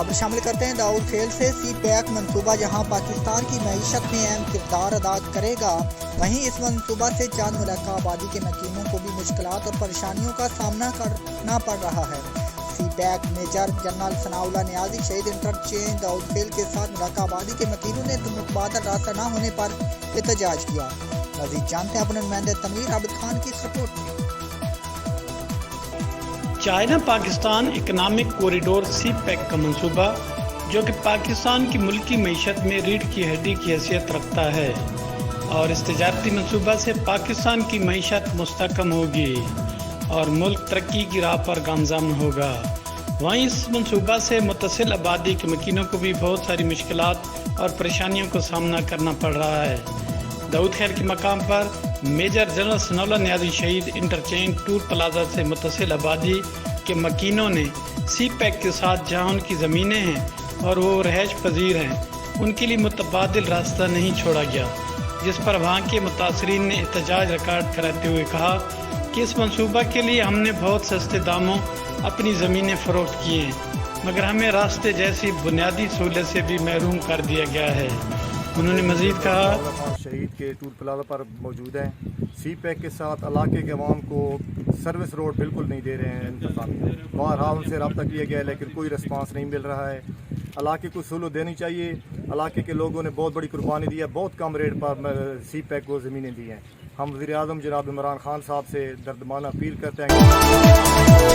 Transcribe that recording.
खबर शामिल करते हैं दाऊद खेल से। सी पैक मनसूबा जहां पाकिस्तान की मईशत में अहम किरदार अदा करेगा, वहीं इस मनसूबा से चांद मुल्का आबादी के मकीनों को भी मुश्किलात और परेशानियों का सामना करना पड़ रहा है। CPEC major general Sanaullah Niazi शहीद इंटरचेंज दाऊद खेल के साथ मुल्का आबादी के मकीनों ने मुतबादल रास्ता न होने पर एहतजाज किया। मजीद जानते हैं अपने नुमाइंदे तनवीर आबिद खान की इस रिपोर्ट में। चाइना पाकिस्तान इकनॉमिक कॉरिडोर सी पैक का मंसूबा, जो कि पाकिस्तान की मुल्की मईशत में रीढ़ की हड्डी की हैसियत रखता है और इस तजारती मंसूबा से पाकिस्तान की मईशत मुस्तकम होगी और मुल्क तरक्की की राह पर गामज़ाम होगा। वहीं इस मंसूबा से मुतसिल आबादी के मकीनों को भी बहुत सारी मुश्किलात और परेशानियों का सामना करना पड़ रहा है। दाऊद खेल के मकाम पर मेजर जनरल सनाउल्लाह नियाजी शहीद इंटरचेंज टूर प्लाजा से मुतसिल आबादी के मकीनों ने सी पैक के साथ जहां उनकी ज़मीनें हैं और वो रहायश पजीर हैं, उनके लिए मुतबादिल रास्ता नहीं छोड़ा गया, जिस पर वहाँ के मुतासरीन ने एहतजाज रिकॉर्ड कराते हुए कहा कि इस मंसूबा के लिए हमने बहुत सस्ते दामों अपनी ज़मीनें फ़रोख्त की हैं, मगर हमें रास्ते जैसी बुनियादी सहूलत से भी महरूम कर दिया गया है। उन्होंने मज़ीद कहा, शहीद के टूर प्लाजा पर मौजूद हैं। सी पैक के साथ इलाके के अवाम को सर्विस रोड बिल्कुल नहीं दे रहे हैं इंतज़ामिया। बारहा उनसे रब्ता किया गया है लेकिन कोई रिस्पांस नहीं मिल रहा है। इलाके को सहूलत देनी चाहिए। इलाके के लोगों ने बहुत बड़ी कुर्बानी दी है, बहुत कम रेट पर सी पैक को ज़मीनें दी हैं। हम वज़ीर आज़म जनाब इमरान खान साहब से दर्दमाना अपील करते हैं।